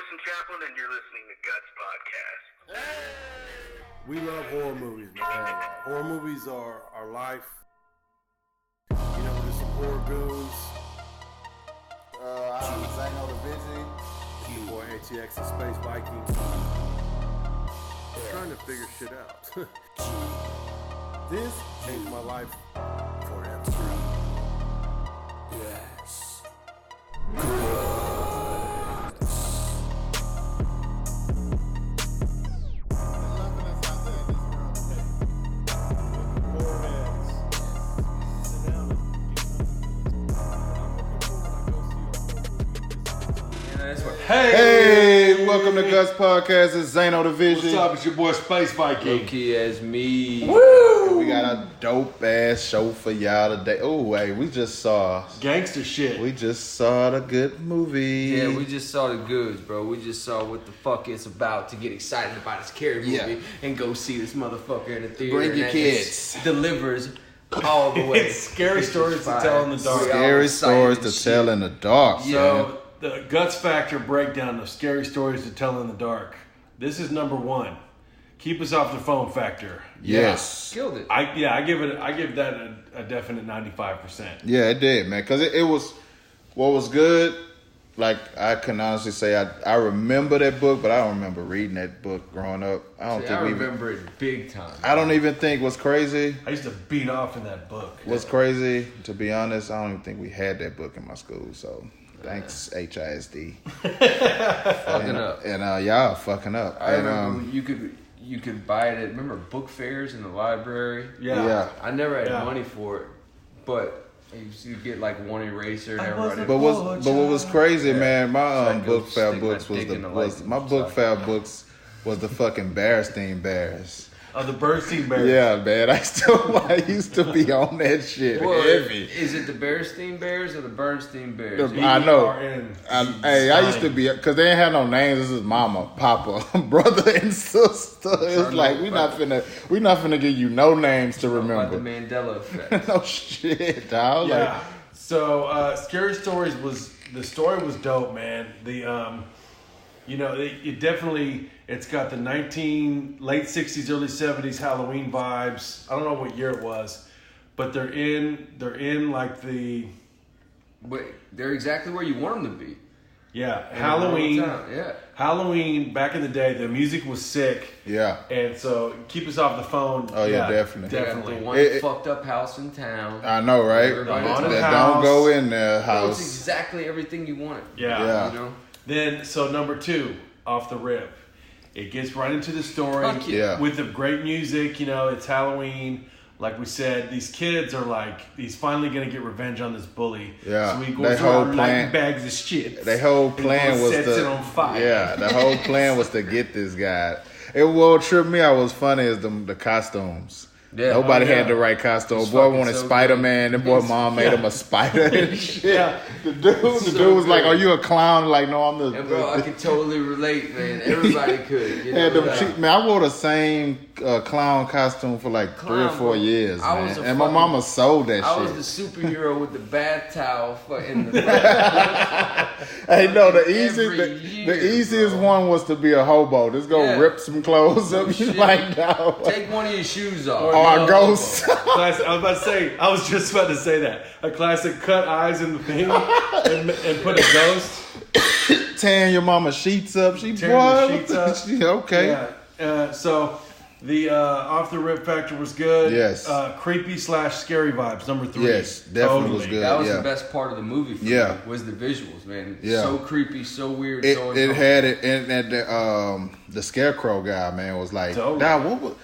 Orson Chaplin, and you're listening to G.U.T.S podcast. We love horror movies, man. Horror movies are our life. You know, there's some horror goons. I'm Zano the Vision. Your boy ATX and Space Viking. I'm trying to figure shit out. This changed my life forever. Yes. Hey, welcome to G.U.T.S podcast. It's Zano the Vision. What's up? It's your boy Space Viking. Low-key as me. Woo! We got a dope ass show for y'all today. Oh, hey, we just saw Gangster shit. We just saw the good movie. Yeah, we just saw the goods, bro. We just saw what the fuck it's about to get excited about this scary movie and go see this motherfucker in the theater. Bring your kids. Delivers all the way. It's scary stories to tell in the dark. Scary stories to tell in the dark. So, the Guts Factor breakdown of scary stories to tell in the dark. This is number one. Keep us off the phone factor. Yes. Killed it. I give that a definite 95%. Yeah, it did, man. Because it was, what was good, like, I can honestly say I remember that book, but I don't remember reading that book growing up. I remember it big time. I don't even think what's crazy. I used to beat off in that book. What's crazy, to be honest, I don't even think we had that book in my school, so thanks, HISD. Fucking up. And y'all fucking up. I remember you could buy it at, remember book fairs in the library? Yeah. I never had money for it, but you get like one eraser and everybody. But what was crazy, man, my book fair books was the fucking Bearstein Bears. Oh, the Bernstein Bears. Yeah, man. I used to be on that shit heavy. Is it the Bearstein Bears or the Bernstein Bears? I know. I used to be, because they didn't have no names. This is mama, papa, brother, and sister. It's like we not finna give you no names to remember. About the Mandela effect. No shit, dog. Yeah. Like, So, Scary Stories the story was dope, man. It's got the late 60s, early 70s Halloween vibes. I don't know what year it was, but they're in like they're exactly where you want them to be. Yeah, Halloween. Yeah. Halloween, back in the day, the music was sick. Yeah. And so, keep us off the phone. Oh, yeah, definitely. They got the one fucked up house in town. I know, right? Don't go in there house. It's exactly everything you want. Yeah. You know? Then, so number 2, off the rip. It gets right into the story with the great music. You know, it's Halloween. Like we said, these kids are like, he's finally going to get revenge on this bully. Yeah. So he goes around lighting bags of shit. The whole plan was sets it on fire. Yeah, the whole plan was to get this guy. What tripped me out was funny is the costumes. Yeah. Nobody had the right costume. Boy wanted Spider-Man. Then boy mom made him a spider and shit. Yeah. The dude was like, "Are you a clown?" Like, no, I'm the. And bro, I could totally relate, man. Everybody could. You know? Man, I wore the same clown costume for like 3 or 4 years, man. And my mama sold that shit. I was the superhero with the bath towel in the Hey, no, the easiest one was to be a hobo. Just go rip some clothes up. You like, no. Take one of your shoes off. Or a ghost. I was just about to say that. A classic cut eyes in the thing and put a ghost. Tearing your mama sheets up. Tearing the sheets up. Okay. Yeah. So the off the rip factor was good. Yes. Creepy / scary vibes, number 3. Yes, definitely was good. That was the best part of the movie for me, was the visuals, man. Yeah. So creepy, so weird. It had it, and the scarecrow guy, man, was like, "Dad, what was?"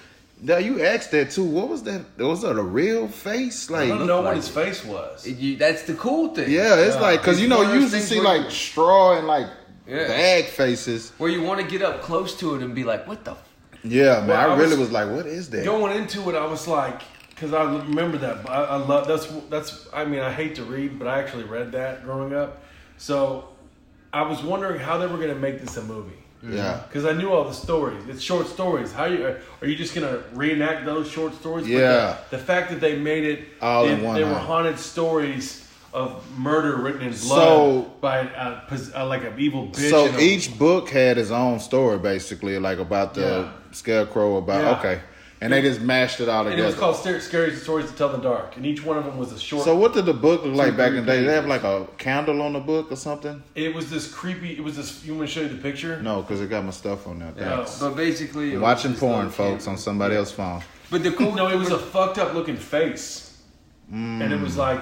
Now you asked that too. What was that? Was that a real face? Like, I don't know what his face was. That's the cool thing. Yeah, it's like, because you usually see like straw and like bag faces where you want to get up close to it and be like, "What the?" Yeah, man. I really was like, "What is that?" Going into it, I was like, because I remember that. I love that's. I mean, I hate to read, but I actually read that growing up. So I was wondering how they were going to make this a movie. Yeah, because I knew all the stories. It's short stories. Are you just gonna reenact those short stories? Yeah. But the fact that they made it, all in one. They were haunted stories of murder written in blood by like an evil bitch. So each book had its own story, basically, like about the scarecrow. Okay. And they just mashed it all together. And it was called Scary Stories to Tell in the Dark. And each one of them was a short... So what did the book look like back in the day? Did they have like a candle on the book or something? It was this creepy... You want me to show you the picture? No, because it got my stuff on there. Yeah. But basically... Watching porn, folks, on somebody else's phone. But the cool... No, it was a fucked up looking face. And it was like...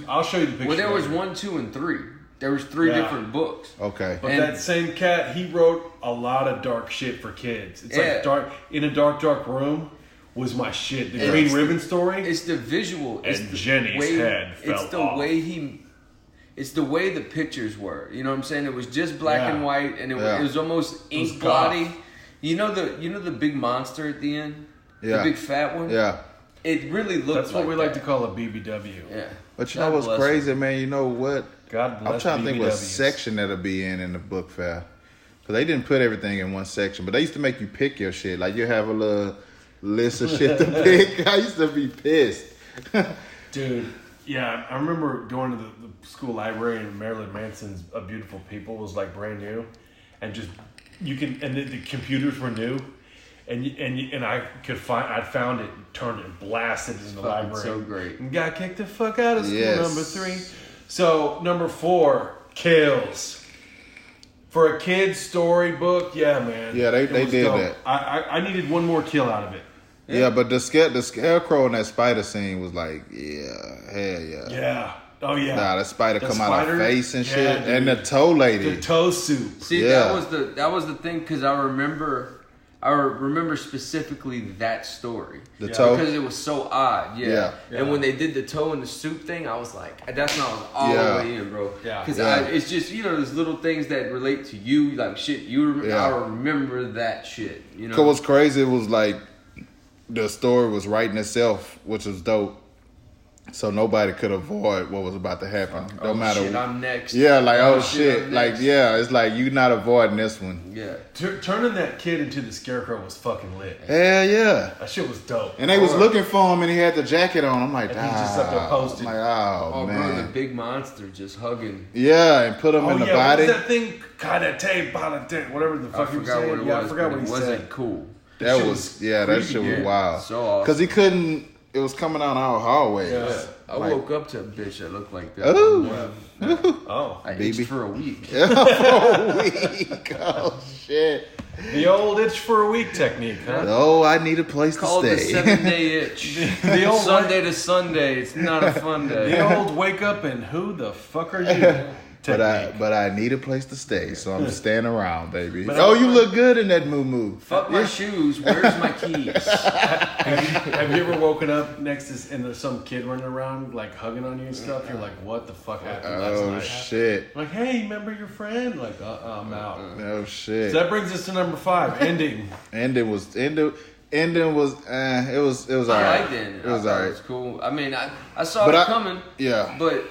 I'll show you the picture. Well, there was 1, 2, and 3. There was 3 different books. Okay. But that same cat, he wrote a lot of dark shit for kids. It's like dark... In a dark, dark room... was my shit. The Green Ribbon story. It's the visual. And Jenny's head fell off. It's the way the pictures were. You know what I'm saying? It was just black and white, and it was almost ink blotty. You know the big monster at the end? Yeah. The big fat one? Yeah. It really looked That's what we like to call a BBW. Yeah. But you know what's crazy, man? You know what? God bless I'm trying to think what BBWs. section that'll be in the book fair. Because they didn't put everything in one section. But they used to make you pick your shit. Like you have a little... list of shit to pick. I used to be pissed. Dude, yeah, I remember going to the school library and Marilyn Manson's A Beautiful People was like brand new. And just, the computers were new. And I'd found it, turned it, blasted it in the library. So great. And got kicked the fuck out of school, number 3. So, number 4, kills. For a kid's storybook, yeah, man. Yeah, they did dope. that. I needed one more kill out of it. Yeah, but the scarecrow in that spider scene was like, hell yeah. Yeah. Oh, yeah. Nah, that spider The come out spider? of face and shit. Yeah, dude. And the toe lady. The toe soup. See, that was the thing, because I remember specifically that story. The toe? Because it was so odd, yeah. And when they did the toe and the soup thing, I was like, that's not all the way in, bro. Yeah. Because it's just, there's little things that relate to you, like shit, I remember that shit, you know? Because what's crazy, it was like, the story was writing itself, which was dope. So nobody could avoid what was about to happen. No matter. Shit, I'm next. Yeah, like shit. Like it's like you not avoiding this one. Yeah. Turning that kid into the scarecrow was fucking lit. Hell yeah. That shit was dope. And they was looking for him, and he had the jacket on. I'm like, and he's just up there posted. I'm like, oh man. Bro, the big monster just hugging. Yeah, and put him in the body. What was that thing? Whatever the fuck he was saying. What it was. I forgot what he said. It wasn't cool. That was that shit was wild. So awesome. Because he couldn't. It was coming out our hallways. Yeah. I woke up to a bitch that looked like that. Oh. I itched for a week. For a week. Oh shit. The old itch for a week technique, huh? Oh, I need a place Called to the stay. 7-day itch. The old Sunday to Sunday. It's not a fun day. The old wake up and who the fuck are you? But I need a place to stay, so I'm staying around, baby. You look good in that moo-moo. Fuck my shoes. Where's my keys? Have you ever woken up next to and there's some kid running around like hugging on you and stuff? You're like, what the fuck happened last night? Oh shit! Like, hey, remember your friend? Like, I'm out. Oh shit! So that brings us to number 5, ending. Ending was it was alright. I liked it. It was alright. It was cool. I mean, I saw it coming. Yeah. But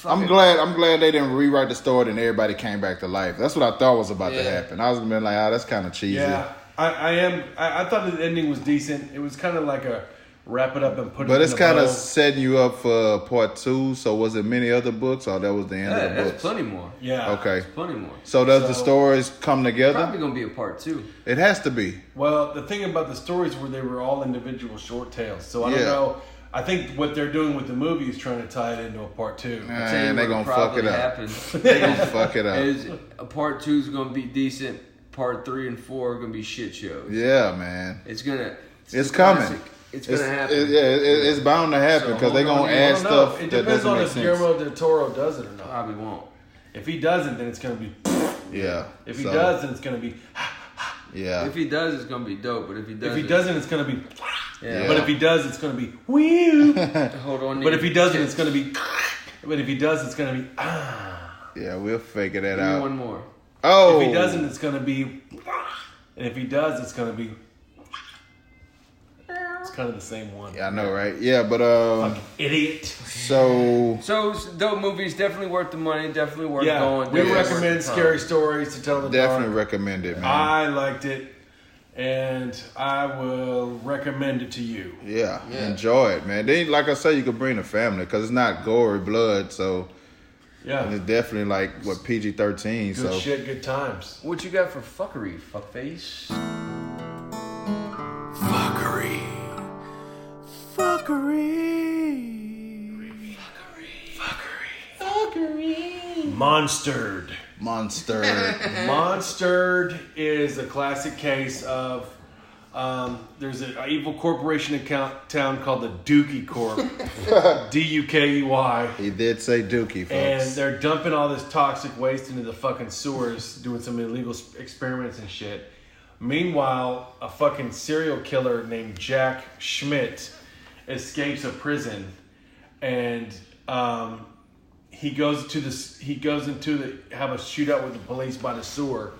I'm glad they didn't rewrite the story and everybody came back to life. That's what I thought was about to happen. I was gonna be like, that's kind of cheesy. Yeah, I thought the ending was decent. It was kind of like a wrap it up and put it in the bow. But it's kind of setting you up for part 2. So was it many other books or that was the end of the books? There's plenty more. Yeah. Okay. There's plenty more. So does the stories come together? Probably gonna be a part 2. It has to be. Well, the thing about the stories were they were all individual short tales. So I don't know. I think what they're doing with the movie is trying to tie it into a part 2. And they're going to fuck it up. They're going to fuck it up. A part 2 is going to be decent. Part 3 and 4 are going to be shit shows. Yeah, man. It's coming. It's going to happen. It's bound to happen because they're going to add stuff it that depends doesn't on make if sense. Guillermo del Toro does it or not. Probably won't. If he doesn't, then it's going to be... Yeah. If he does, then it's going to be... Yeah. If he does, it's going to be dope. But if he doesn't, it's going to be... Yeah. But if he does, it's going to be... Woo! Hold on. But if he doesn't, it's going to be... But if he does, it's going to be... Yeah, we'll figure that Give out. me one more. Oh! If he doesn't, it's going to be... And if he does, it's going to be... It's kind of the same one. Yeah, I know, right? Yeah, but... Fucking idiot. So dope movies, definitely worth the money, definitely worth going. We recommend Scary Stories to Tell in the Dark. Definitely recommend it, man. I liked it. and I will recommend it to you. Yeah. Enjoy it, man. Then, like I said, you could bring the family because it's not gory blood, so and it's definitely like PG-13. Good shit, good times. What you got for fuckery, fuckface? Fuckery. Monstered. Monstered is a classic case of there's an evil corporation in town called the Dookie Corp. D-U-K-E-Y. He did say Dookie, folks. And they're dumping all this toxic waste into the fucking sewers, doing some illegal experiments and shit. Meanwhile, a fucking serial killer named Jack Schmidt escapes a prison, and he goes into have a shootout with the police by the sewer,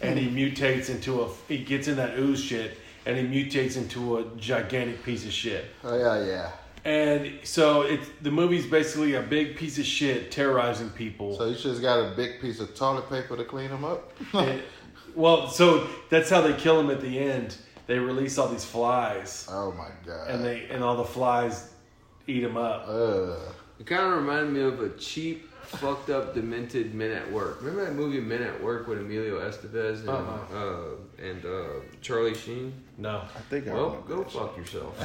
and he gets in that ooze shit, and he mutates into a gigantic piece of shit. Oh yeah. And so the movie's basically a big piece of shit terrorizing people. So you just got a big piece of toilet paper to clean him up? So that's how they kill him at the end. They release all these flies. Oh my god! And all the flies eat him up. It kind of reminded me of a cheap, fucked up, demented Men at Work. Remember that movie Men at Work with Emilio Estevez and Charlie Sheen? No, I think I well, go fuck yourself.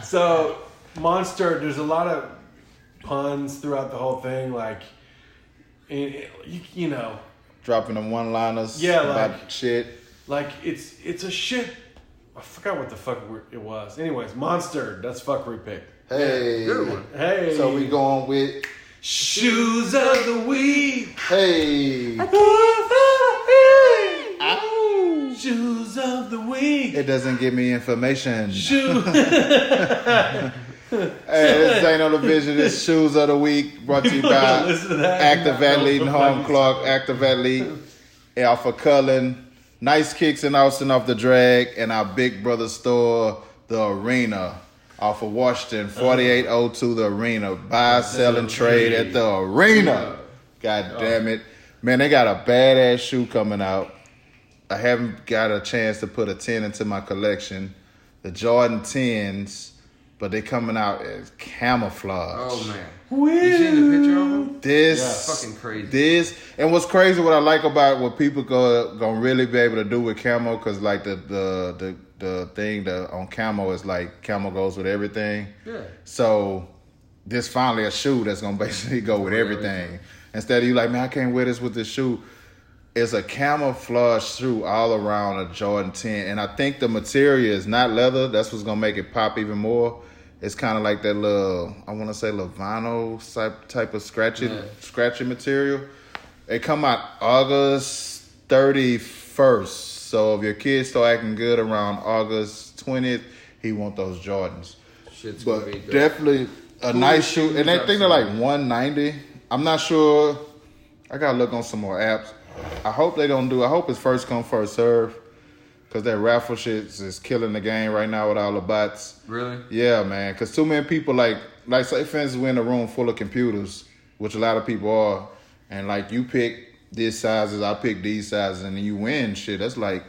So, Monster. There's a lot of puns throughout the whole thing, like you know. Dropping them one-liners about shit. Like, it's a shit. I forgot what the fuck it was. Anyways, Monster. That's fuckery pick. Hey. Good one. Hey. So we going with... Shoes of the week. Hey. Ow. Shoes of the week. It doesn't give me information. Shoes. Hey, this ain't on the vision. This Shoes of the Week brought to you by Active Athlete and Home Clark, Active Athlete, Alpha Cullen, Nice Kicks in Austin off the drag, and our big brother store, The Arena, off of Washington, 4802 The Arena. Buy, sell, and trade at The Arena. God damn it. Man, they got a badass shoe coming out. I haven't got a chance to put a 10 into my collection. The Jordan 10s. But they coming out as camouflage. Oh man! You seen the picture of them? This fucking crazy. And what's crazy, what I like about what people gonna really be able to do with camo, because like the thing on camo is like camo goes with everything. Yeah. So this finally a shoe that's gonna basically go with everything. Instead of you like, man, I can't wear this with this shoe. It's a camouflage shoe all around a Jordan 10, and I think the material is not leather. That's what's gonna make it pop even more. It's kind of like that little, I want to say vinyl type of scratching material. They come out August 31st. So if your kids start acting good around August 20th, he want those Jordans. Shit's but gonna be dope. Definitely a nice shoe. And they think they're like $190. I'm not sure. I got to look on some more apps. I hope it's first come, first serve. Because that raffle shit is killing the game right now with all the bots. Really? Yeah, man. Because too many people, like say, for instance, we're in a room full of computers, which a lot of people are, and like you pick these sizes, I pick these sizes, and then you win shit. That's like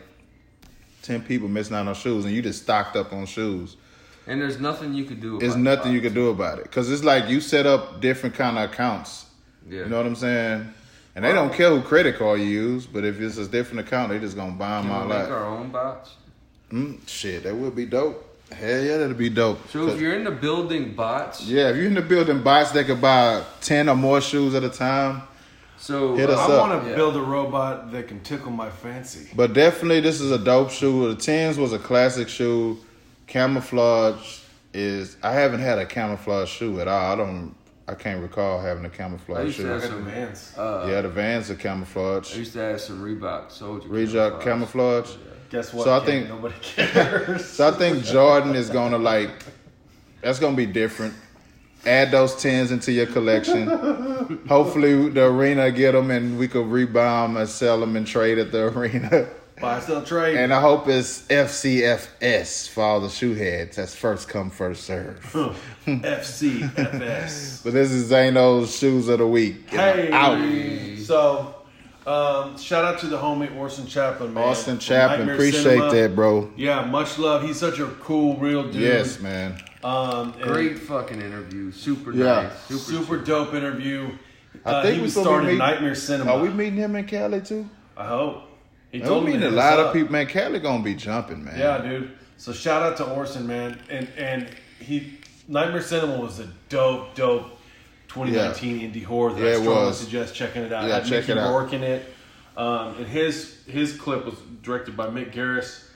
10 people missing out on shoes, and you just stocked up on shoes. And there's nothing you could do about it. There's nothing you could do about it. Because it's like you set up different kind of accounts. Yeah. You know what I'm saying? And they don't care who credit card you use, but if it's a different account, they just gonna buy them all out. Can we make our own bots? Shit, that would be dope. Hell yeah, that'd be dope. So if you're into building bots, if you're into building bots that could buy 10 or more shoes at a time. So hit us up. I want to build a robot that can tickle my fancy. But definitely, this is a dope shoe. The 10s was a classic shoe. Camouflage is. I haven't had a camouflage shoe at all. I can't recall having a camouflage shoe. I got the Vans. The Vans are camouflage. I used to have some Reebok Soldier. Reebok camouflage. Yeah. Guess what? So I think nobody cares. So I think Jordan is gonna that's gonna be different. Add those 10s into your collection. Hopefully the Arena get them and we could rebuy them and sell them and trade at the Arena. Buy, sell, trade. And I hope it's FCFS for all the shoe heads. That's first come, first serve. FCFS. But this is Zano's Shoes of the Week. Hey. Out. So Shout out to the homie Orson Chaplin, man. Orson Chaplin, appreciate Cinema. That, bro. Yeah, much love. He's such a cool, real dude. Yes, man. Great fucking interview. Super nice. Super dope interview. I think he we was starting Nightmare Cinema. Are we meeting him in Cali too? I hope. He told me a lot of people, man. Cali gonna be jumping, man. Yeah, dude. So shout out to Orson, man. And Nightmare Cinema was a dope 2019 indie horror that I strongly suggest checking it out. Yeah, check it out. Working it. And his clip was directed by Mick Garris.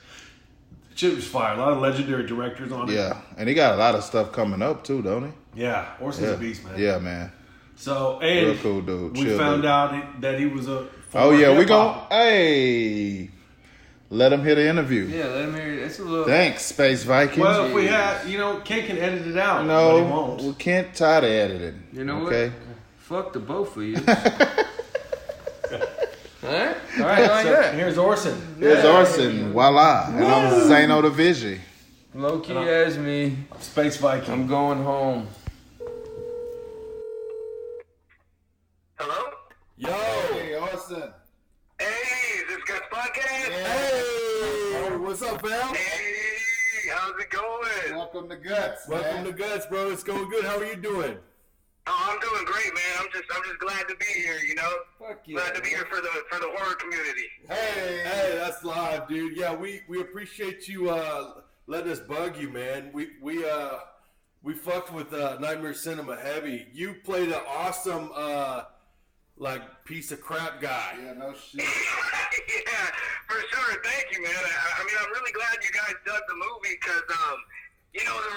Shit was fire. A lot of legendary directors on it. Yeah, and he got a lot of stuff coming up too, don't he? Yeah, Orson's a beast, man. Yeah, man. So, and real cool dude. We found out that he was a we gon' let him hear the interview. Yeah, let him hear it. It's a little. Thanks, Space Vikings. Well, if we had, Kent can edit it out. No, but he won't. we can't tie the editing. You know what? Fuck the both of you. All right. So here's Orson. Here's Orson. Voila. And I'm Zano the Vigi. Low key as me. Space Viking. I'm going home. Hello? Yo. Hey, Orson. Hey, is this Guts Podcast? Hey. What's up, fam? Hey, how's it going? Welcome to Guts. Welcome to Guts, bro. It's going good. How are you doing? Oh, I'm doing great, man. I'm just glad to be here, Fuck yeah. Glad to be here for the horror community. Hey, that's live, dude. Yeah, we appreciate you letting us bug you, man. We fucked with Nightmare Cinema heavy. You played an awesome piece of crap guy. Yeah, no shit. Yeah, for sure. Thank you, man. I mean, I'm really glad you guys dug the movie because the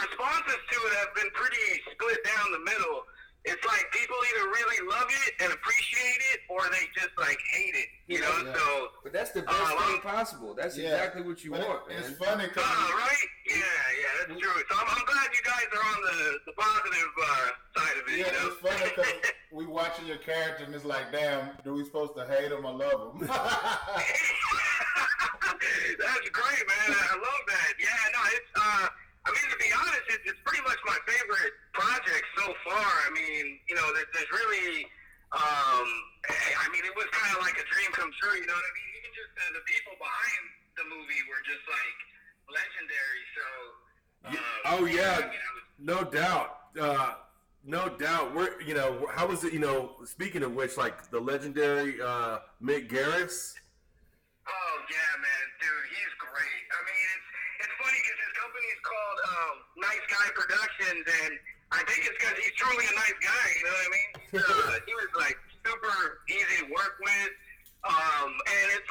responses to it have been pretty split down the middle. It's like people either really love it and appreciate it, or they just hate it. You know, so. But that's the best thing possible. That's exactly what you want, man. It's funny because. Right? Yeah, that's true. So I'm glad you guys are on the positive side of it. Yeah, it's funny because we watching your character and it's like, damn, do we supposed to hate him or love him? That's great, man. I love that. Yeah, no, it's I mean, to be honest, it's pretty much my favorite project so far. I mean, there's really, I mean, it was kind of like a dream come true, you know what I mean? Even just the people behind the movie were just, legendary, so. No doubt. No doubt. How was it, speaking of which, the legendary Mick Garris? Oh, yeah, man. Dude, he's great. I mean, it's funny because his company's called Nice Guy Productions, and I think it's because he's truly a nice guy, you know what I mean? He was, super easy to work with, and it's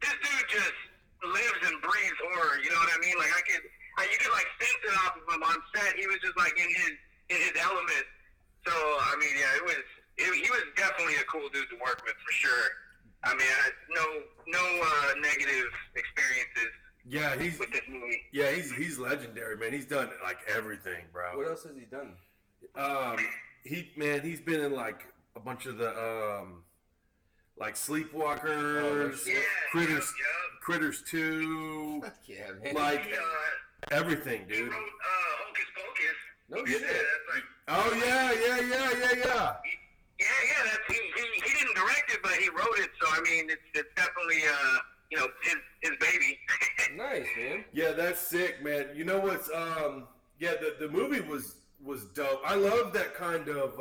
this dude just lives and breathes horror, you know what I mean? You could, sense it off of him on set. He was just, in his element. So, I mean, yeah, he was definitely a cool dude to work with, for sure. I mean, I had no negative experiences. Yeah, with this movie. Yeah, he's legendary, man. He's done everything, bro. What else has he done? He's been in a bunch of the Sleepwalkers, Critters 2, everything, dude. He wrote Hocus Pocus. No shit. Yeah. Yeah. He didn't direct it, but he wrote it. So I mean, it's definitely his baby. Nice, man. Yeah, that's sick, man. You know what's the movie was dope. I love that kind of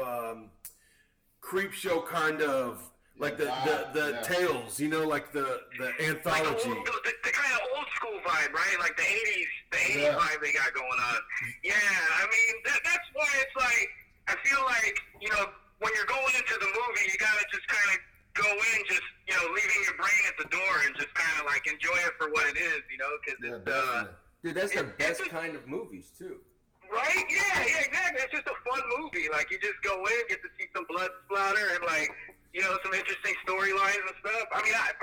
creep show kind of the tales, the anthology. The kind of old school vibe, right? Like the 80s vibe they got going on. Yeah, I mean that's why it's I feel when you're going into the movie, you gotta just kind of go in, just leaving your brain at the door and just kind of enjoy it for what it is, because dude, that's the best kind of movies too. Right? Yeah, exactly. It's just a fun movie. You just go in, get to see some blood splatter and some interesting storylines and stuff. I mean, I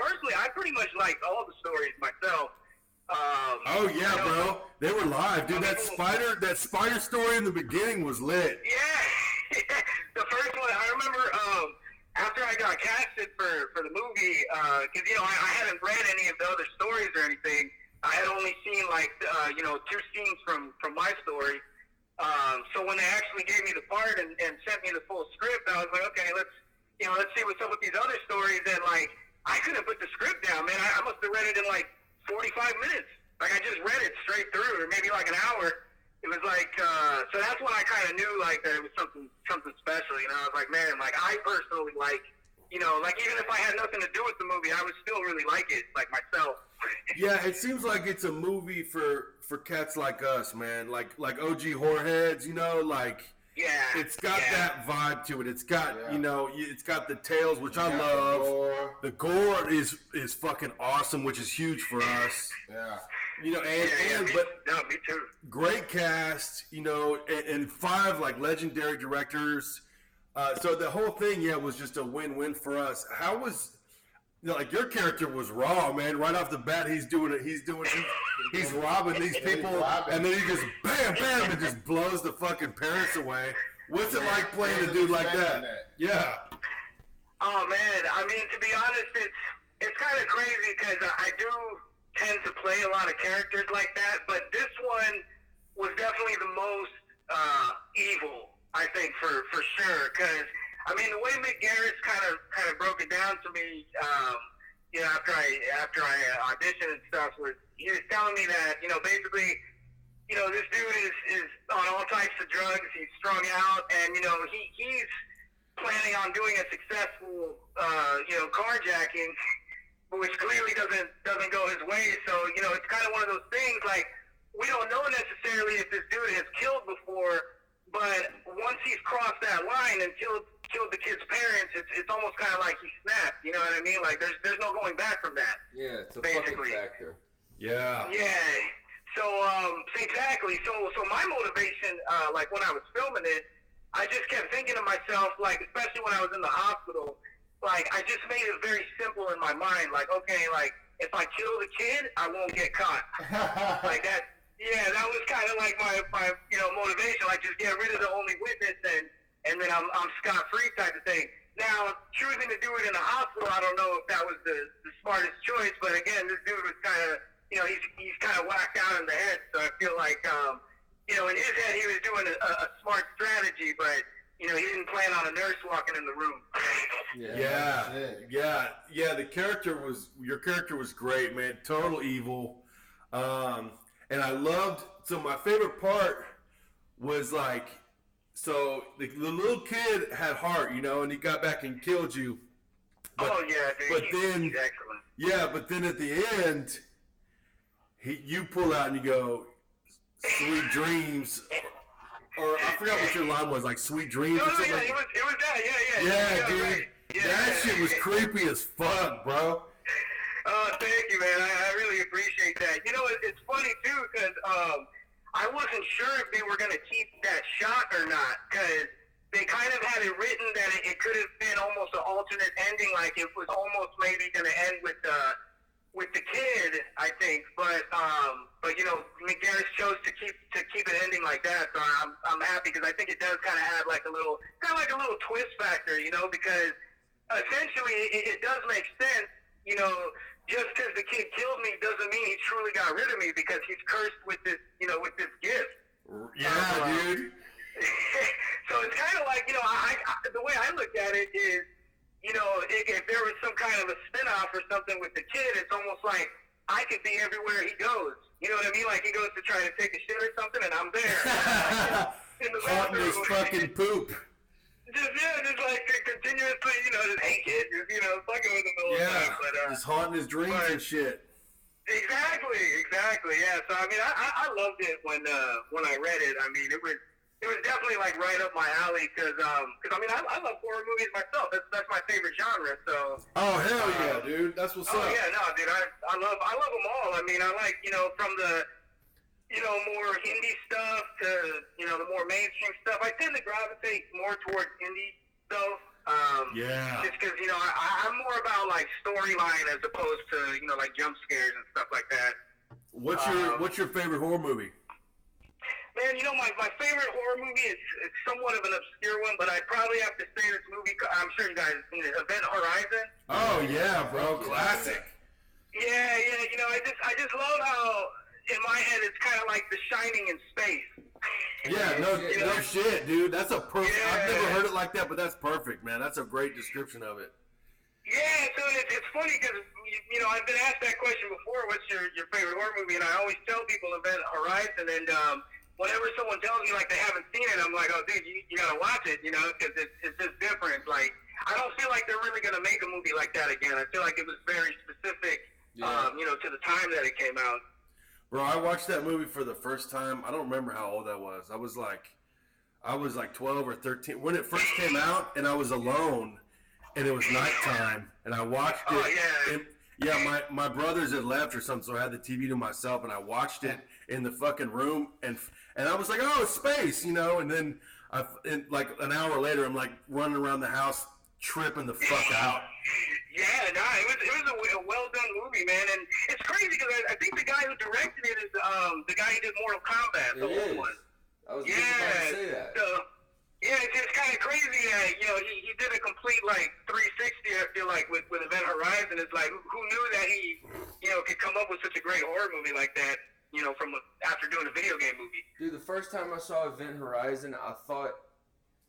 pretty much liked all the stories myself. Bro, they were live, dude. That spider story in the beginning was lit. Yeah, the first one I remember. After I got casted for the movie, because I hadn't read any of the other stories or anything. I had only seen 2 scenes from my story. So when they actually gave me the part and sent me the full script, I was like, okay, let's let's see what's up with these other stories. And like, I couldn't put the script down, man. I must have read it in like 45 minutes. Like, I just read it straight through, or maybe like an hour. It was like, so that's when I kind of knew like that it was something special. I was like, man, like I personally like, like even if I had nothing to do with the movie, I would still really like it, like myself. Yeah, it seems like it's a movie for cats like us, man. Like OG horror heads, like. Yeah, it's got that vibe to it. It's got it's got the tales, which I love. The gore is fucking awesome, which is huge for us. Yeah. Me too. Great cast, and 5 like legendary directors. So the whole thing, was just a win-win for us. How was like your character was raw, man. Right off the bat, he's robbing these people, and then he just bam, bam, and just blows the fucking parents away. What's it like playing a dude like that? Yeah. Oh man, I mean, to be honest, it's kind of crazy because I do tend to play a lot of characters like that, but this one was definitely the most evil, I think, for sure. Because I mean, the way Mick Garris kind of broke it down to me, after I auditioned and stuff, was he was telling me that basically, this dude is on all types of drugs. He's strung out, and he's planning on doing a successful carjacking, which clearly doesn't go his way. So it's kind of one of those things like we don't know necessarily if this dude has killed before, but once he's crossed that line and killed the kid's parents, it's almost kind of like he snapped. You know what I mean? Like there's no going back from that. Yeah, it's a basically. fucking factor. Yeah. Yeah. So exactly. So my motivation, like when I was filming it, I just kept thinking to myself, like especially when I was in the hospital, like I just made it very simple in my mind. Like okay, like if I kill the kid, I won't get caught. Like that. Yeah, that was kind of like my motivation. Like just get rid of the only witness and then I'm scot-free type of thing. Now, choosing to do it in a hospital, I don't know if that was the smartest choice, but again, this dude was kind of, he's kind of whacked out in the head, so I feel like, in his head he was doing a smart strategy, but, he didn't plan on a nurse walking in the room. Yeah, your character was great, man, total evil, and I loved, so my favorite part was like, so the little kid had heart, and he got back and killed you. But, oh yeah, dude. But then, he's excellent. Yeah, but then at the end, you pull out and you go, "Sweet dreams," or I forgot what your line was, like "Sweet dreams." No, or something. Yeah, it was that. Yeah, dude, right. Yeah, that shit was creepy as fuck, bro. Oh, thank you, man. I really appreciate that. It's funny too because I wasn't sure if they were going to keep that shot or not, because they kind of had it written that it could have been almost an alternate ending, like it was almost maybe going to end with the kid, I think. But Mick Garris chose to keep it ending like that. So I'm happy because I think it does kind of add like a little twist factor, because essentially it does make sense, just because the kid killed me doesn't mean he truly got rid of me, because he's cursed with this, with this gift. Yeah, dude. So it's kind of like, the way I look at it is, if there was some kind of a spinoff or something with the kid, it's almost like I could be everywhere he goes. You know what I mean? Like he goes to try to take a shit or something, and I'm there. In the haunting his fucking poop. Just like continuously, just hey kid, just, fucking with him the whole time. But, just haunting his dreams and shit. Exactly, yeah. So I mean, I loved it when I read it. I mean, it was definitely like right up my alley because I mean, I love horror movies myself. That's my favorite genre. So. Oh hell yeah, dude! That's what's up. Oh yeah, no, dude, I love them all. I mean, I like from the more indie stuff to, the more mainstream stuff. I tend to gravitate more towards indie stuff. Just because, I'm more about, like, storyline as opposed to, like, jump scares and stuff like that. What's your favorite horror movie? Man, my favorite horror movie is somewhat of an obscure one, but I'd probably have to say this movie, I'm sure you guys have seen it, Event Horizon. Oh, yeah, bro. Classic. Yeah, I just love how... In my head, it's kind of like The Shining in space. Yeah, no shit, dude. That's a perfect. Yeah. I've never heard it like that, but that's perfect, man. That's a great description of it. Yeah, so it's funny because I've been asked that question before. What's your favorite horror movie? And I always tell people Event Horizon, and whenever someone tells me like they haven't seen it, I'm like, oh, dude, you gotta watch it, because it's just different. Like, I don't feel like they're really gonna make a movie like that again. I feel like it was very specific, to the time that it came out. Bro, I watched that movie for the first time. I don't remember how old I was. I was like 12 or 13 when it first came out, and I was alone, and it was nighttime, and I watched it. Oh yeah. And, my brothers had left or something, so I had the TV to myself, and I watched it in the fucking room, and I was like, oh, it's space, and then like an hour later, I'm like running around the house, tripping the fuck out. Yeah, no, it was a well done movie, man, and it's crazy because I think the guy who directed it is the guy who did Mortal Kombat, the old one. I was just about to say that. So, yeah, it's kind of crazy that he did a complete like 360. I feel like with Event Horizon, it's like who knew that he could come up with such a great horror movie like that. From after doing a video game movie. Dude, the first time I saw Event Horizon, I thought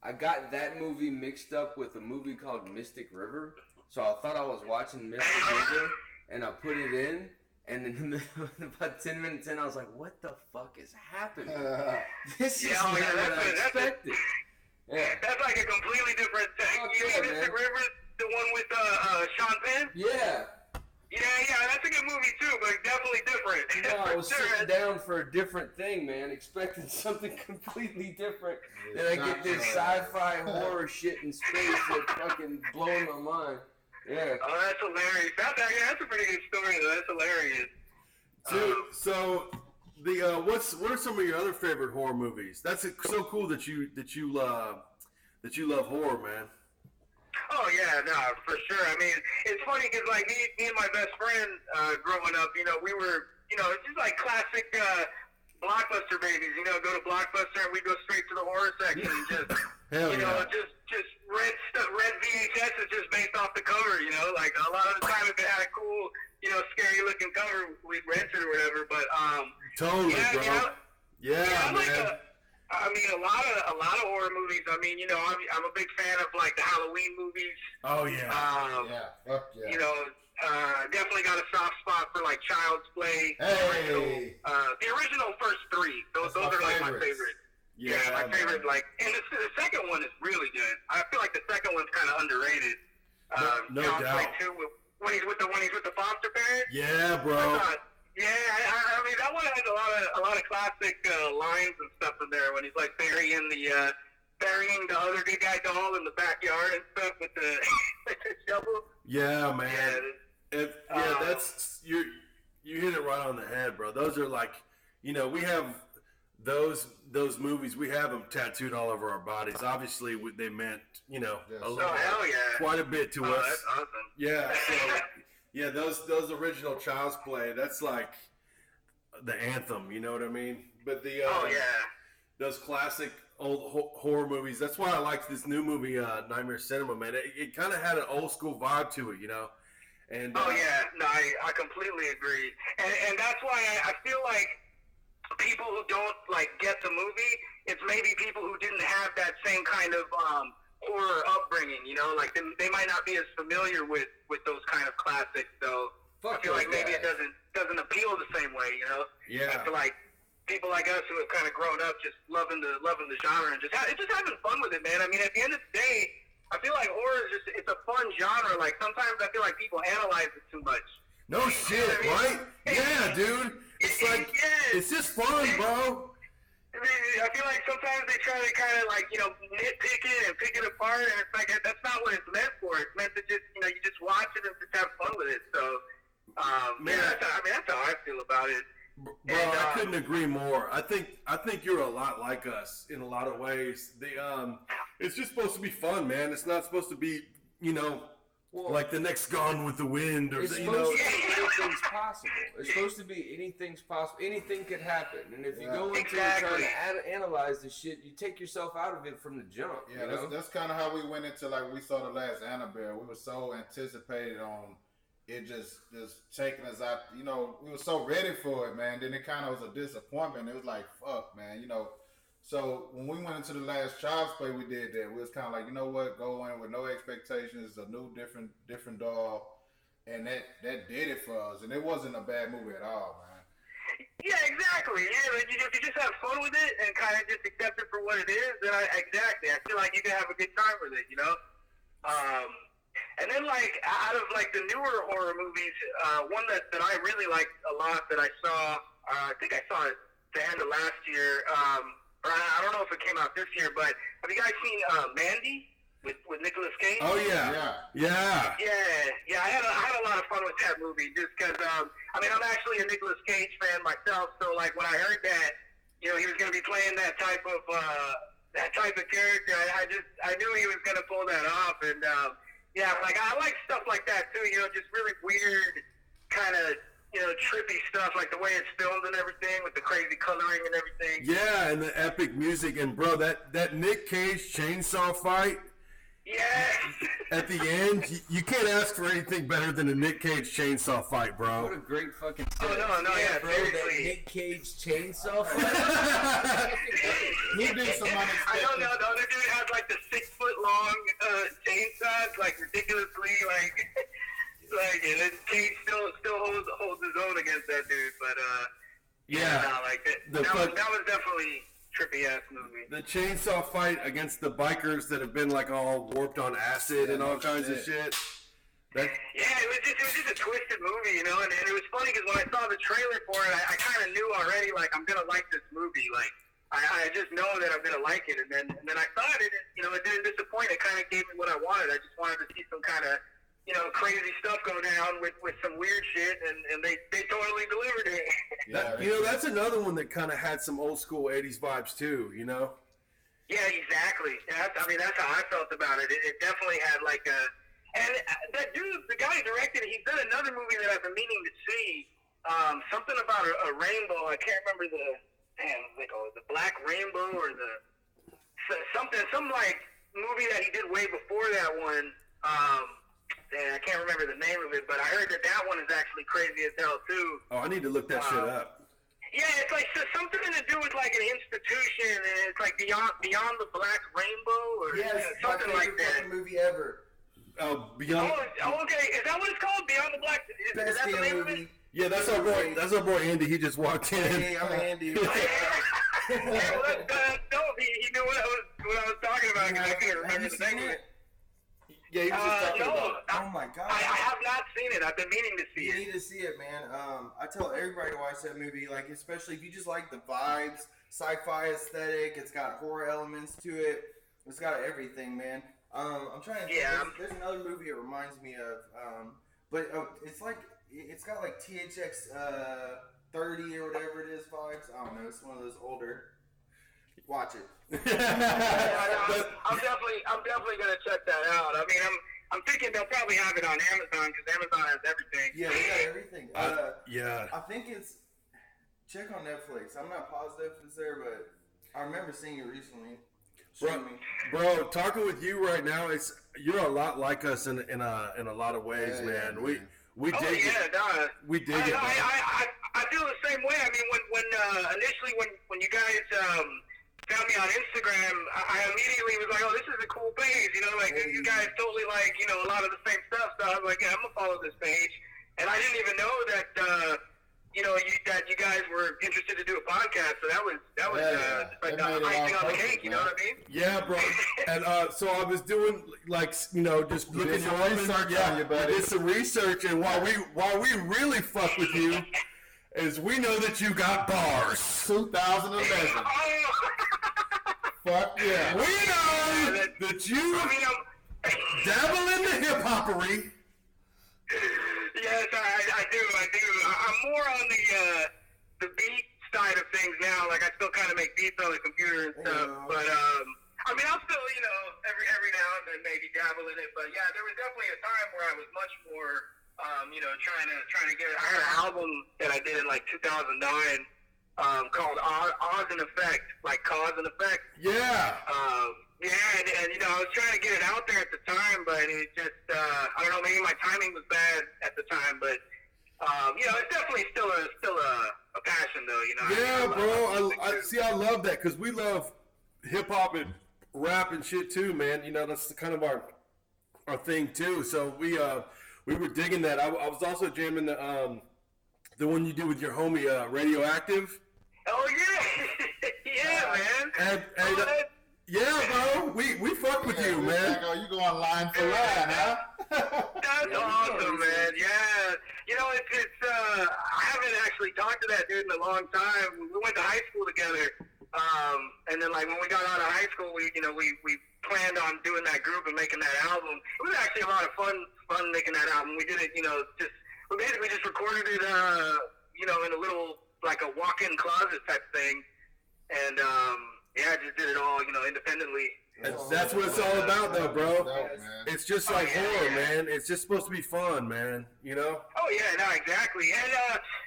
I got that movie mixed up with a movie called Mystic River. So I thought I was watching Mystic River, and I put it in, and then about 10 minutes in, I was like, what the fuck is happening? This is not what I expected. That's like a completely different thing. You mean Mystic River, the one with Sean Penn? Yeah. Yeah, that's a good movie too, but definitely different. No, I was sitting down for a different thing, man, expecting something completely different. And I get this sci-fi horror shit in space that's fucking blowing my mind. Yeah. Oh, that's hilarious. That's a pretty good story, though. That's hilarious. Dude, so what are some of your other favorite horror movies? That's so cool that you love horror, man. Oh yeah, no, for sure. I mean, it's funny because like me and my best friend growing up, we were, just like classic Blockbuster babies. Go to Blockbuster and we go straight to the horror section and just, just rent VHSs just based off the cover. Like a lot of the time if it had a cool, scary looking cover, we'd rent it or whatever. But totally, bro. Yeah, man. A lot of horror movies. I'm a big fan of like the Halloween movies. Oh yeah. Fuck yeah. Definitely got a soft spot for like Child's Play. Hey. The original first three. Those are like my favorites. Yeah, my favorite. Like, and the second one is really good. I feel like the second one's kind of underrated. No Child's doubt. Play 2 when he's with the foster parents. Yeah, bro. I mean that one has a lot of classic lines and stuff in there when he's like burying the other good guy doll in the backyard and stuff with the shovel. Yeah, man. That's you hit it right on the head, bro. Those are like, we have those movies. We have them tattooed all over our bodies. Obviously, they meant quite a bit to us. That's awesome. Yeah. So. Yeah, those original Child's Play, that's like the anthem, you know what I mean? But those classic old horror movies, that's why I like this new movie, Nightmare Cinema, man. It kind of had an old school vibe to it, And I completely agree. And that's why I feel like people who don't like get the movie, it's maybe people who didn't have that same kind of horror upbringing, like they might not be as familiar with those kind of classics, so I feel like maybe it doesn't appeal the same way, Yeah. I feel like people like us who have kind of grown up just loving the genre and just having fun with it, man. I mean, at the end of the day, I feel like horror is it's a fun genre. Like sometimes I feel like people analyze it too much. No shit, right? Yeah, dude. It's like it's just fun, bro. I feel like sometimes they try to kind of like, nitpick it and pick it apart, and it's like, that's not what it's meant for. It's meant to just, you just watch it and just have fun with it. So, that's how I feel about it. Bro, I couldn't agree more. I think you're a lot like us in a lot of ways. It's just supposed to be fun, man. It's not supposed to be, like the next Gone with the Wind or it's supposed to be anything's possible. It's supposed to be anything's possible. Anything could happen. And if you go into it trying to analyze the shit, you take yourself out of it from the jump. Yeah, that's kind of how we went into, like, we saw the last Annabelle. We were so anticipated on it just taking us out. We were so ready for it, man. Then it kind of was a disappointment. It was like, fuck, man. So when we went into the last Child's Play, we did that. We was kind of like, you know what, go in with no expectations, a new, different doll, and that did it for us. And it wasn't a bad movie at all, man. Yeah, exactly. Yeah, like if you just have fun with it and kind of just accept it for what it is, then I feel like you can have a good time with it, you know? And then, like, out of, like, the newer horror movies, one that I really liked a lot that I saw, I think I saw it the end of last year, or I don't know if it came out this year, but have you guys seen Mandy with Nicolas Cage? Oh, yeah. Yeah. I had a lot of fun with that movie just because, I mean, I'm actually a Nicolas Cage fan myself, so, like, when I heard that, you know, he was going to be playing that type of character, I knew he was going to pull that off, and, yeah, like, I like stuff like that, too, you know, just really weird, kind of, you know, trippy stuff, like the way it's filmed and everything, with the crazy coloring and everything. Yeah, and the epic music, and, bro, that Nick Cage chainsaw fight, yeah. at the end, you can't ask for anything better than a Nick Cage chainsaw fight, bro. What a great fucking set. Oh, no, yeah, bro, seriously. that Nick Cage chainsaw fight. He did some unexpected. I don't know, the other dude has, like, the 6-foot-long chainsaws, like, ridiculously, like, and then Cage still holds his own against that dude, but, Yeah. no, like, that was definitely trippy ass movie. The chainsaw fight against the bikers that have been like all warped on acid and all kinds of shit. Yeah, it was just a twisted movie, you know, and it was funny because when I saw the trailer for it, I kind of knew already, like, I'm gonna like this movie. Like, I just know that I'm gonna like it, and then I thought it, you know, it didn't disappoint. It kind of gave me what I wanted. I just wanted to see some kind of, you know, crazy stuff go down with some weird shit, and they totally delivered it. You know, that's another one that kind of had some old school 80s vibes too, you know? Yeah, exactly. That's how I felt about it. It definitely had like a, and that dude, the guy who directed it, he's done another movie that I've been meaning to see, something about a rainbow. I can't remember the Black Rainbow or some like movie that he did way before that one. And I can't remember the name of it, but I heard that one is actually crazy as hell too. Oh, I need to look that shit up. Yeah, it's like something to do with like an institution, and it's like beyond the Black Rainbow, or something like that. Movie ever. Oh, Beyond. Oh, okay. Is that what it's called? Beyond the Black. Is that the name of it? Yeah, that's our boy. That's our boy Andy. He just walked in. Hey, I'm Andy. Yeah, well, that's dope. He knew what I was talking about because I couldn't remember the name of it. Yeah, he was just talking about it. Oh my god. I have not seen it. I've been meaning to see You it. need to see it, man. I tell everybody to watch that movie, like, especially if you just like the vibes, sci-fi aesthetic. It's got horror elements to it. It's got everything, man. I'm trying to think. Yeah. There's another movie it reminds me of, but it's like it's got like THX 30 or whatever it is vibes. I don't know. It's one of those older. Watch it. I'm definitely gonna check that out. I mean, I'm thinking they'll probably have it on Amazon because Amazon has everything. Yeah, they got everything. Yeah. I think it's check on Netflix. I'm not positive if it's there, but I remember seeing it recently. Bro, talking with you right now, you're a lot like us in a lot of ways, man. Yeah, We dig it. No. We dig it. I feel the same way. I mean, when initially when you guys found me on Instagram, I immediately was like, oh, this is a cool page, you know, like you guys totally like, you know, a lot of the same stuff. So I was like, yeah, I'm gonna follow this page, and I didn't even know that you know that you guys were interested to do a podcast. So that was like the icing on the cake. You know what I mean? Yeah, bro. And so I was doing like, you know, just looking some at research on you, buddy. I did some research, and while we really fuck with you, is we know that you got bars. 2011. Fuck yeah. We know that you dabble in the hip hoppery. Yes, I do. I'm more on the beat side of things now. Like, I still kind of make beats on the computer and stuff. But I mean, I'll still, you know, every now and then maybe dabble in it. But yeah, there was definitely a time where I was much more, you know, trying to get it. I had an album that I did in like 2009 called Cause and Effect, like Cause and Effect. Yeah. Yeah, and you know, I was trying to get it out there at the time, but it just, I don't know, maybe my timing was bad at the time, but It's definitely still a passion though. Yeah, bro. I love that because we love hip hop and rap and shit too, man. That's kind of our thing too. So we were digging that. I was also jamming the one you do with your homie Radioactive. Oh yeah, yeah, man. Yeah, bro. We fuck with you, man. You going line for line, huh? That's awesome, man. Yeah. It's I haven't actually talked to that dude in a long time. We went to high school together. And then like when we got out of high school, we planned on doing that group and making that album. It was actually a lot of fun making that album. We did it, we basically just recorded it, in a little like a walk-in closet type thing, and just did it all, independently. That's what it's all about, though, bro. It's just like horror, man. It's just supposed to be fun, man. Oh yeah, no, exactly.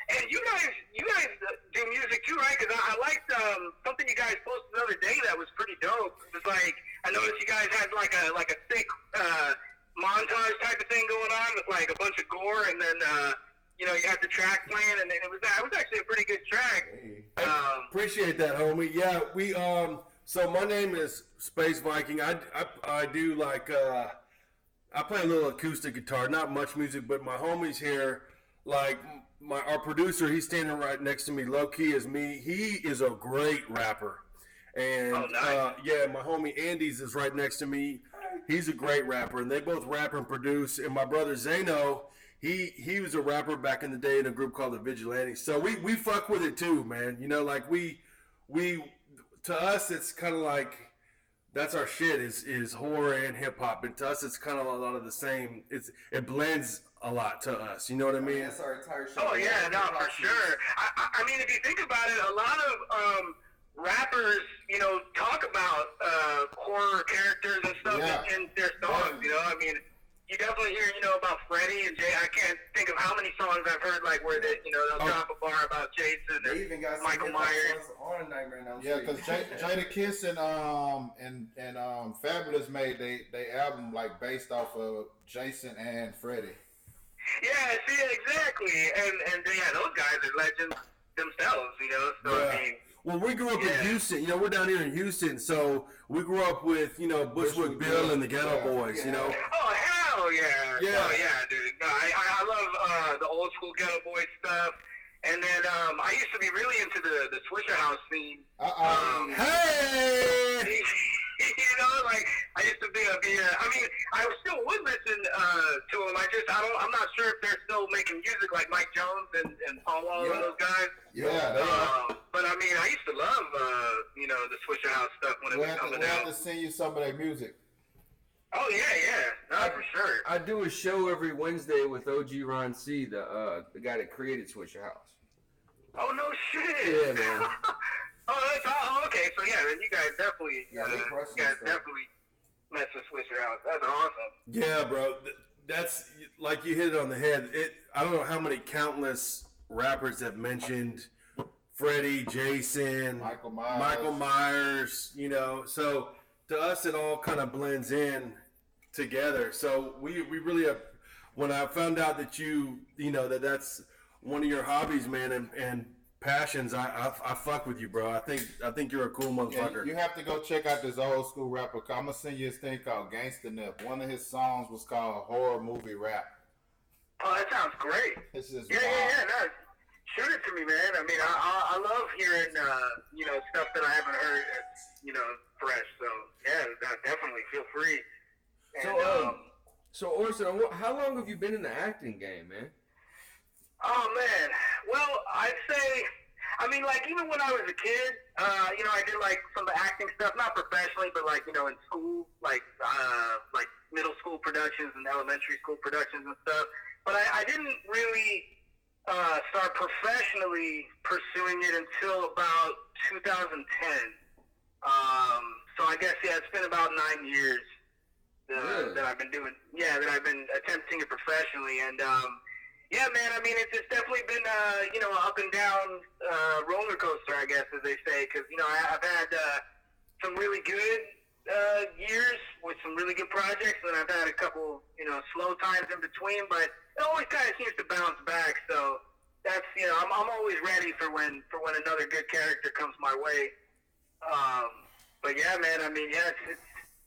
And you guys do music too, right? Because I liked something you guys posted the other day that was pretty dope. It was like I noticed you guys had like a thick montage type of thing going on with like a bunch of gore, and then you had the track playing, and it was actually a pretty good track. Appreciate that, homie. Yeah, we So my name is Space Viking. I do like I play a little acoustic guitar, not much music, but my homies here, like our producer, he's standing right next to me, low key as me. He is a great rapper, and my homie Andy's is right next to me. He's a great rapper, and they both rap and produce. And my brother Zeno, he was a rapper back in the day in a group called the Vigilantes. So we fuck with it too, man. Like we to us it's kind of like that's our shit is horror and hip hop, and to us it's kind of a lot of the same. It blends a lot to us. You know what I mean? That's our entire show. Oh yeah, no, for sure. I mean, if you think about it, a lot of rappers, talk about horror characters and stuff in their songs. I mean, you definitely hear, about Freddy and Jay. I can't think of how many songs I've heard like where they'll drop a bar about Jason and Michael Myers. On Nightmare on Elm Street. Yeah, because G.U.T.S and Fabulous made they album like based off of Jason and Freddy. Yeah, see, exactly, and those guys are legends themselves, So yeah. I mean. Well, we grew up in Houston. We're down here in Houston, so we grew up with, Bushwick Bill and the Ghetto Boys, Oh, hell yeah. Yeah. Oh, yeah, dude. No, I love the old school Ghetto Boys stuff. And then I used to be really into the Swisher House scene. Hey! I used to be I mean, I still would listen to them. I'm not sure if they're still making music like Mike Jones and Paul Wall and those guys. Yeah, but I mean, I used to love, the Swisher House stuff when it was coming out. We'll have to send you some of their music. Oh, yeah. No, for sure. I do a show every Wednesday with OG Ron C, the guy that created Swisher House. Oh, no shit. Yeah, man. Okay. So, yeah, then you guys definitely, mess with Swisher House. That's awesome. Yeah, bro. That's, like you hit it on the head. I don't know how many countless rappers have mentioned Freddy, Jason, Michael Myers, so to us it all kind of blends in together. So we really have, when I found out that that's one of your hobbies, man, and passions, I fuck with you, bro. I think you're a cool motherfucker. Yeah, you have to go check out this old school rapper. I'm gonna send you this thing called Gangsta Nip. One of his songs was called Horror Movie Rap. Oh, that sounds great. This is yeah. No, shoot it to me, man. I mean, I love hearing stuff that I haven't heard that's fresh. So yeah, definitely feel free. And, so Orson, how long have you been in the acting game, man? Oh man, well I'd say, I mean, like even when I was a kid, I did like some acting stuff, not professionally, but like in school, like middle school productions and elementary school productions and stuff. But I didn't really start professionally pursuing it until about 2010. So I guess it's been about 9 years that I've been doing. Yeah, that I've been attempting it professionally, and yeah, man. I mean, it's definitely been up and down roller coaster, I guess, as they say, because I've had some really good years with some really good projects, and I've had a couple, slow times in between, but it always kind of seems to bounce back. So that's, I'm always ready for when another good character comes my way. But yeah, man, I mean, yeah, it's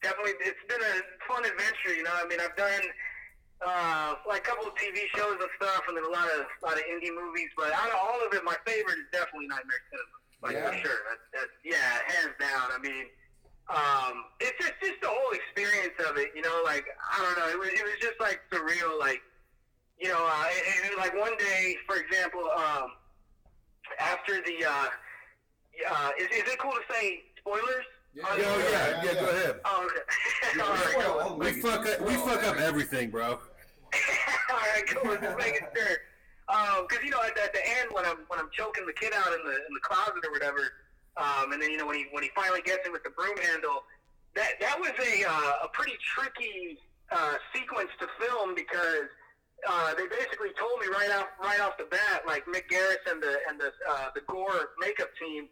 definitely, it's been a fun adventure, I mean, I've done like a couple of TV shows and stuff, and then a lot of indie movies, but out of all of it, my favorite is definitely Nightmare Cinema, for sure. That's hands down. I mean, it's just the whole experience of it, like, I don't know, it was just like surreal, like, like one day, for example, after the, is it cool to say spoilers? Yeah, go ahead. Oh, okay. All right, We fuck up everything, bro. All right, cool. Just making sure. Because at the end when I'm choking the kid out in the closet or whatever, and then when he finally gets him with the broom handle, that was a pretty tricky sequence to film because they basically told me right off the bat, like Mick Garris and the gore makeup team.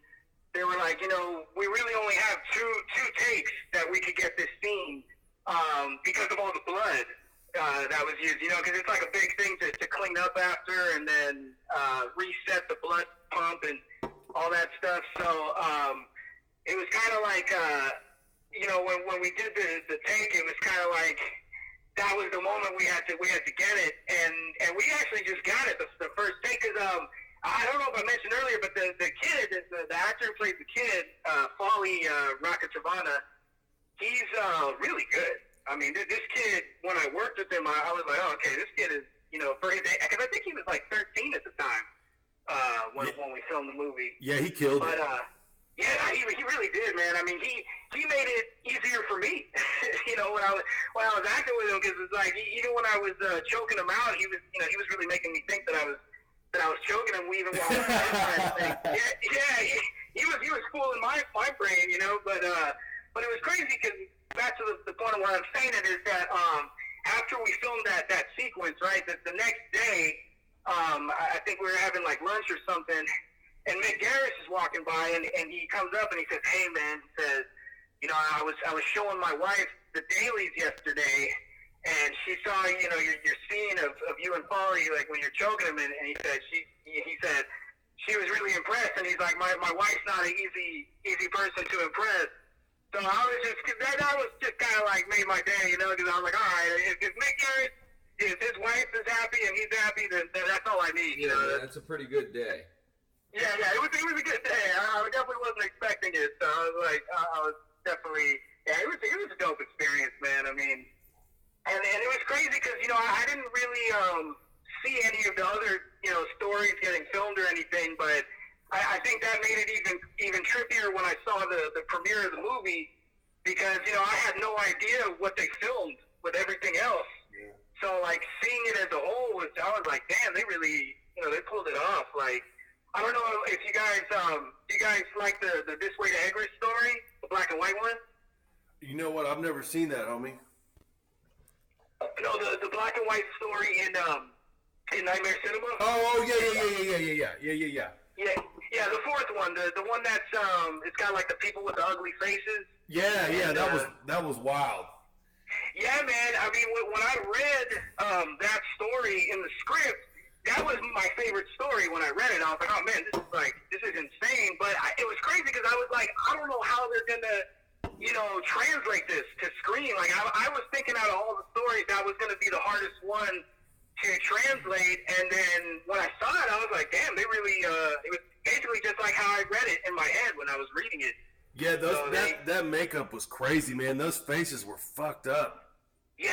They were like, we really only have two takes that we could get this scene because of all the blood that was used, because it's like a big thing to clean up after and then reset the blood pump and all that stuff. So it was kind of like, when we did the take, it was kind of like that was the moment we had to get it, and we actually just got it the first take because I don't know if I mentioned earlier, but the kid, the actor who plays the kid, Folly Rakatravana, he's really good. I mean, this kid, when I worked with him, I was like, oh, okay, this kid is, for his age, because I think he was like 13 at the time when we filmed the movie. Yeah, he killed it. But, he really did, man. I mean, he made it easier for me, when I was acting with him, because it's like, even when I was choking him out, he was really making me think that I was choking him even while I was he was fooling my brain, but it was crazy because back to the point of where I'm saying it is that after we filmed that sequence, right, the next day, I think we were having like lunch or something, and Mick Garris is walking by and he comes up and he says, hey man, he says, I was showing my wife the dailies yesterday. And she saw, your scene of you and Polly, like when you're choking him, and he said she was really impressed, and he's like, my wife's not an easy person to impress. So I was just that was just kind of like made my day, because I was like, all right, if Mick Garris, if his wife is happy and he's happy, then that's all I need. That's a pretty good day. Yeah, it was a good day. I definitely wasn't expecting it, so I was like, I was definitely it was a dope experience, man. I mean. And it was crazy because, I didn't really see any of the other, stories getting filmed or anything, but I think that made it even trippier when I saw the premiere of the movie because, I had no idea what they filmed with everything else. Yeah. So, like, seeing it as a whole, I was like, damn, they really, they pulled it off. Like, I don't know if you guys like the This Way to Egress story, the black and white one? You know what? I've never seen that, homie. No, the black and white story in Nightmare Cinema. Oh yeah. Yeah, the fourth one, the one that's it's got like the people with the ugly faces. Yeah, that was wild. Yeah, man. I mean, when I read that story in the script, that was my favorite story. When I read it, I was like, oh man, this is insane. But it was crazy because I was like, I don't know how they're gonna translate this to screen. Like, I was thinking out of all the stories, that was going to be the hardest one to translate. And then when I saw it, I was like, damn, they really, it was basically just like how I read it in my head when I was reading it. Yeah, that makeup was crazy, man. Those faces were fucked up. Yeah,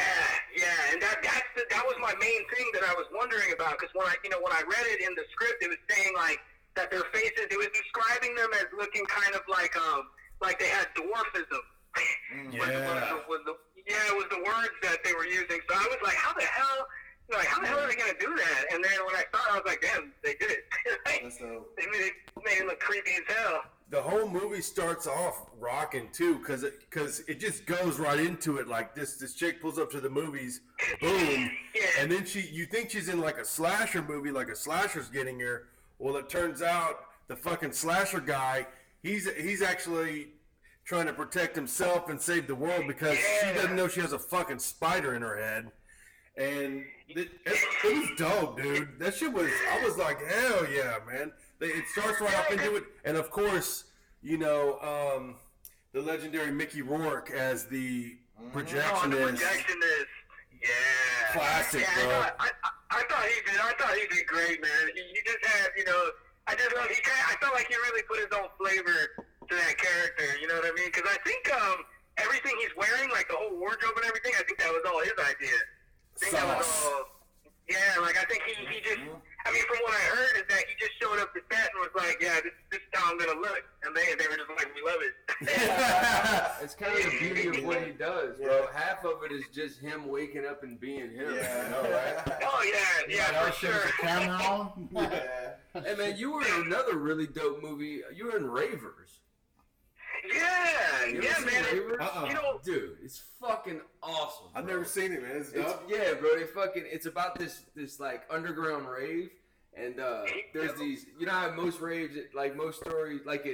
and that was my main thing that I was wondering about, because when I read it in the script, it was saying, like, that their faces, it was describing them as looking kind of like they had dwarfism. Yeah. It was the words that they were using. So I was like, how the hell are they going to do that? And then when I saw it, I was like, damn, they did it. They made it look creepy as hell. The whole movie starts off rocking too, because it just goes right into it. Like this chick pulls up to the movies, boom, and then you think she's in like a slasher movie, like a slasher's getting her. Well, it turns out the fucking slasher guy, he's actually trying to protect himself and save the world because she doesn't know she has a fucking spider in her head. And it was dope, dude. That shit was, I was like, hell yeah, man. It starts right off into it. And of course, you know, the legendary Mickey Rourke as the projectionist. The projectionist. Yeah. Classic, bro. I thought he did great, man. He just had, you know, I felt like he really put his own flavor to that character, you know what I mean? Because I think everything he's wearing, like the whole wardrobe and everything, I think that was all his idea. I think that was all, like I think he just, I mean, from what I heard is that he just showed up to set and was like, yeah, this is how I'm going to look. And they were just like, we love it. It's kind of the beauty of what he does, bro. Half of it is just him waking up and being him. Yeah, I know, right? Oh, yeah, for sure. Camera on? Hey, man, you were in another really dope movie. You were in Ravers. Yeah, man. You know, dude, it's fucking awesome. I've never seen it, man. It's dope. Yeah, bro. It's about this like underground rave, and there's these. You know how most raves, like most stories, like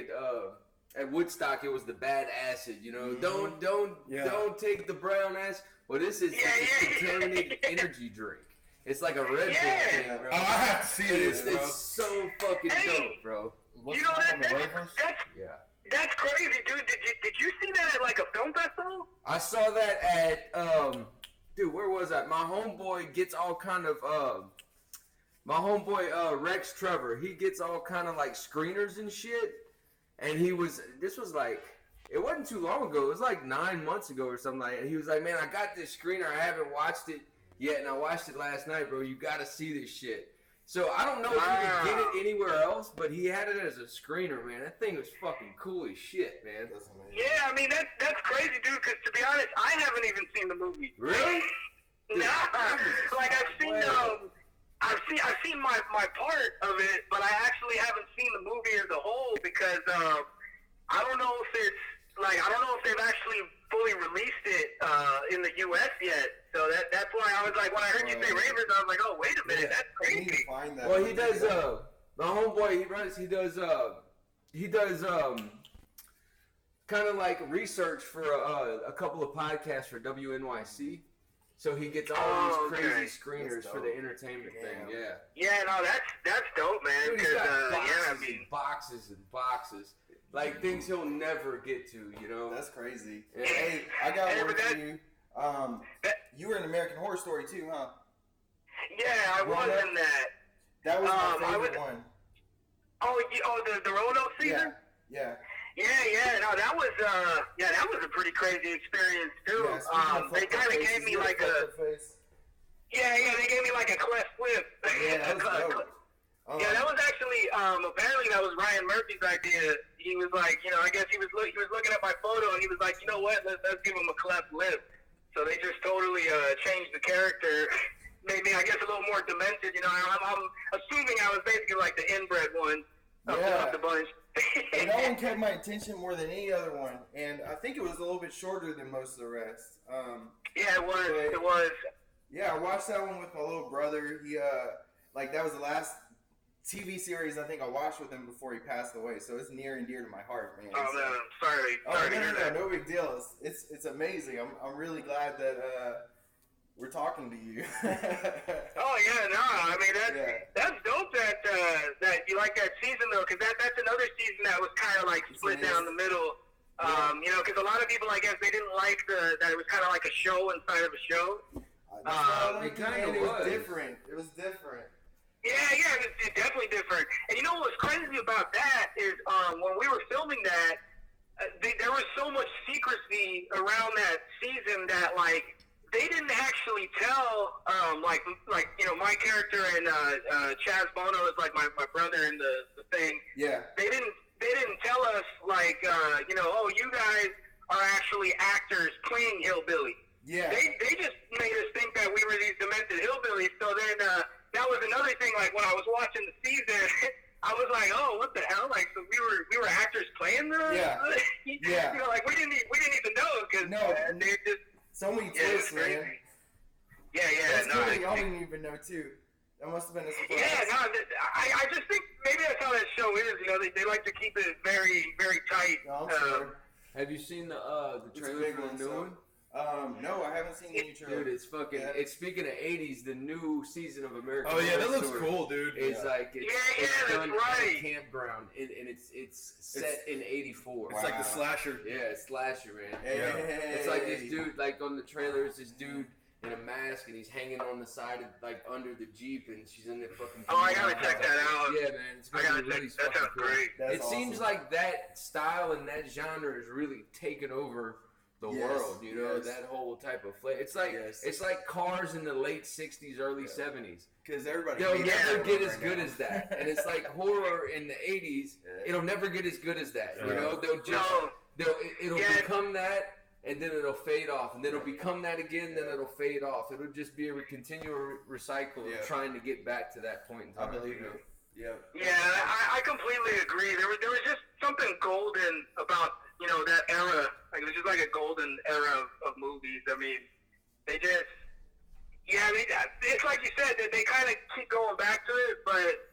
at Woodstock, it was the bad acid. You know, don't take the brown acid. Well, this is a contaminated energy drink. It's like a Red Bull thing, bro. Oh, I have to see this, bro. It's so fucking dope, bro. You know that's crazy, dude. Did you see that at like a film festival? I saw that at dude, where was that? My homeboy gets all kind of my homeboy Rex Trevor, he gets all kind of like screeners and shit. And this was like, it wasn't too long ago. It was like 9 months ago or something like that. He was like, man, I got this screener. I haven't watched it yet, and I watched it last night, bro. You got to see this shit. So I don't know if you can get it anywhere else, but he had it as a screener, man. That thing was fucking cool as shit, man. Yeah, I mean that's crazy, dude. Because to be honest, I haven't even seen the movie. Really? Nah. Like I've seen my part of it, but I actually haven't seen the movie as a whole because I don't know if they've actually fully released it in the U.S. yet. So that's why I was like, when I heard you say Ravers, I was like, oh, wait a minute, that's crazy. Well, he does, my homeboy, he does kind of like research for a couple of podcasts for WNYC. So he gets all these crazy screeners for the entertainment thing, Yeah, no, that's dope, man. Dude, he's got boxes and boxes. Like things he'll never get to, you know? That's crazy. Yeah. Hey, I got one for you. You were in American Horror Story too, huh? Yeah, I was in that. That was my favorite one. Oh, the Roanoke season? Yeah. Yeah. No, that was a pretty crazy experience too. They kind of gave me like they gave me like a cleft flip. Yeah, that was dope. Yeah, that was actually apparently that was Ryan Murphy's idea. He was like, you know, I guess he was looking at my photo and he was like, you know what, let's give him a cleft lip. So they just totally changed the character, made me, I guess, a little more demented. You know, I'm assuming I was basically like the inbred one of the bunch. And that one kept my attention more than any other one, and I think it was a little bit shorter than most of the rest. Yeah, it was. It was. Yeah, I watched that one with my little brother. He that was the last TV series I think I watched with him before he passed away, so it's near and dear to my heart, man. Oh man, sorry. No big deal. It's amazing. I'm really glad that we're talking to you. Oh yeah, no, I mean that's dope that you like that season though, because that's another season that was kind of like split down the middle. You know, because a lot of people, I guess, they didn't like that it was kind of like a show inside of a show. It was different. It was different. Yeah, it's definitely different. And you know what's crazy about that is when we were filming that, there was so much secrecy around that season that like they didn't actually tell like you know, my character and Chaz Bono is like my brother in the thing. Yeah. They didn't tell us like you know, oh, you guys are actually actors playing hillbilly. Yeah. They just made us think that we were these demented hillbillies. So then that was another thing. Like when I was watching the season, I was like, oh, what the hell? Like, so we were actors playing the you know, like we didn't even know because they just so many twists, man. Yeah. Y'all didn't even know too. That must have been a surprise. Yeah, no, I just think maybe that's how that show is. You know, they like to keep it very, very tight. No, I'm sure. Have you seen the trailer for the new one? No, I haven't seen the new trailer. Dude, it's fucking. Yeah. It's speaking of '80s, the new season of American. Oh yeah, that looks cool, dude. It's like it's done right. at a campground, and it's set in '84. It's like the slasher. Yeah, it's slasher, man. Hey. It's like this dude, like on the trailer, it's this dude in a mask, and he's hanging on the side of, like, under the Jeep, and she's in the fucking... Oh, I gotta check that out. Yeah, man, it's gonna be really that sounds great. It seems like that style and that genre is really taking over the world, you know, that whole type of flavor. It's like it's like Cars in the late 60s, early 70s. Because everybody... They'll never get as good as that. And it's like horror in the 80s, it'll never get as good as that, you know? They'll just... It'll become that... And then it'll fade off, and then it'll become that again, then it'll fade off. It'll just be a continual recycle of trying to get back to that point in time. I believe it. Yeah. Yeah, I completely agree. There was just something golden about, you know, that era. Like, it was just like a golden era of movies. I mean, they just, it's like you said, that they kind of keep going back to it, but,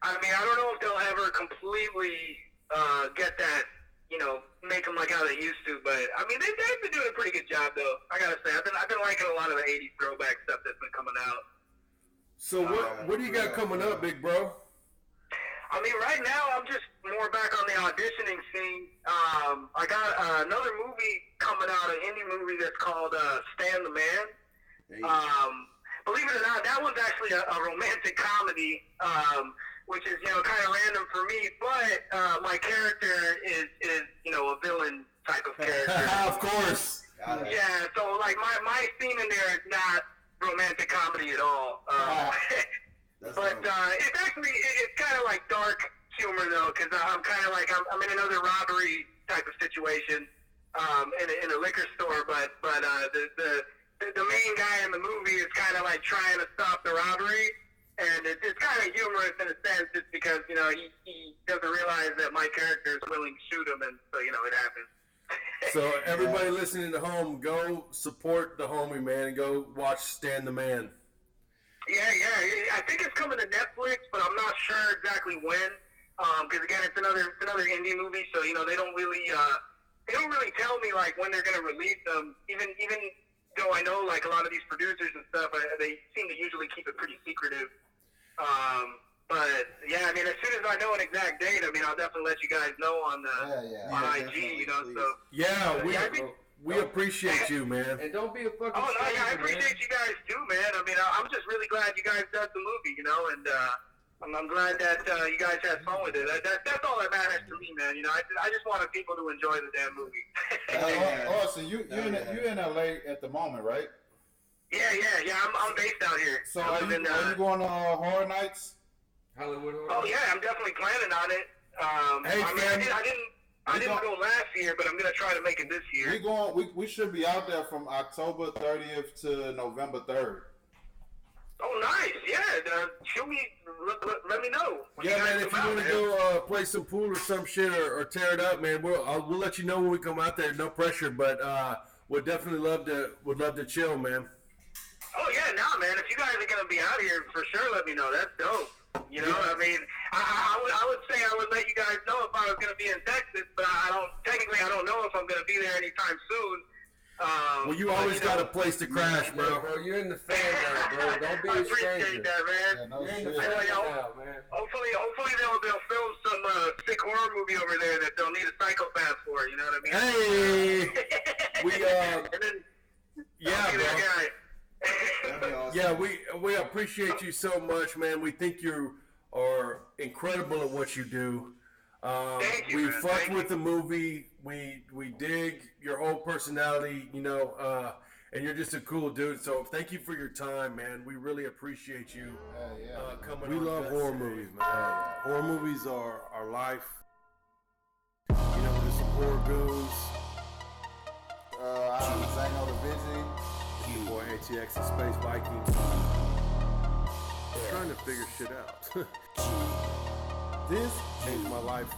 I mean, I don't know if they'll ever completely get that, you know, make them like how they used to, but I mean they've been doing a pretty good job though. I gotta say, I've been liking a lot of the '80s throwback stuff that's been coming out. So what do you got coming up, big bro? I mean, right now I'm just more back on the auditioning scene. I got another movie coming out, an indie movie that's called Stand the Man. Believe it or not, that one's actually a romantic comedy. Which is, you know, kind of random for me, but my character is, you know, a villain type of character. Of course. Yeah, so, like, my scene in there is not romantic comedy at all. But it's actually, it's kind of like dark humor, though, because I'm kind of like, I'm in another robbery type of situation in a liquor store, but the main guy in the movie is kind of like trying to stop the robbery. And it's kind of humorous in a sense, just because, you know, he doesn't realize that my character is willing to shoot him, and so, you know, it happens. So everybody listening at home, go support the homie, man, and go watch Stand the Man. Yeah, I think it's coming to Netflix, but I'm not sure exactly when. Because again, it's another indie movie, so, you know, they don't really tell me like when they're gonna release them. Even though I know like a lot of these producers and stuff, they seem to usually keep it pretty secretive. But yeah, I mean, as soon as I know an exact date, I mean, I'll definitely let you guys know on IG, you know. Please. So we appreciate you, man. And don't be a fucking. Oh no, I appreciate you guys too, man. I mean, I'm just really glad you guys done the movie, you know, and I'm glad that you guys had fun with it. That's all that matters to me, man. You know, I just wanted people to enjoy the damn movie. Orson, you in LA at the moment, right? Yeah. I'm based out here. So are you going to Horror Nights? Hollywood Horror? Oh yeah, I'm definitely planning on it. I didn't go last year, but I'm gonna try to make it this year. We should be out there from October 30th to November 3rd. Oh, nice. Yeah. Shoot me. Let me know. Yeah, man. If you want to go play some pool or some shit or tear it up, man, we'll let you know when we come out there. No pressure, but would definitely would love to chill, man. Oh yeah, nah, man. If you guys are gonna be out here, for sure, let me know. That's dope. You know, I mean, I would say I would let you guys know if I was gonna be in Texas, but I don't know if I'm gonna be there anytime soon. Well, you always got a place to crash, bro. Yeah, bro, you're in the fan now, bro. Don't be a stranger. I appreciate that, man. You're in the fan now, man. Hopefully they'll film some sick horror movie over there that they'll need a psychopath for. You know what I Hey, mean? Yeah, we appreciate you so much, man. We think you are incredible at what you do. Thank you, we man. fucked with the movie. We dig your whole personality, you know, and you're just a cool dude. So thank you for your time, man. We really appreciate you coming. We love horror movies, man. Horror movies are our life. You know, there's some horror goons. I'm Zango the Busy. Your boy ATX and Space Viking. Trying to figure shit out. This changed my life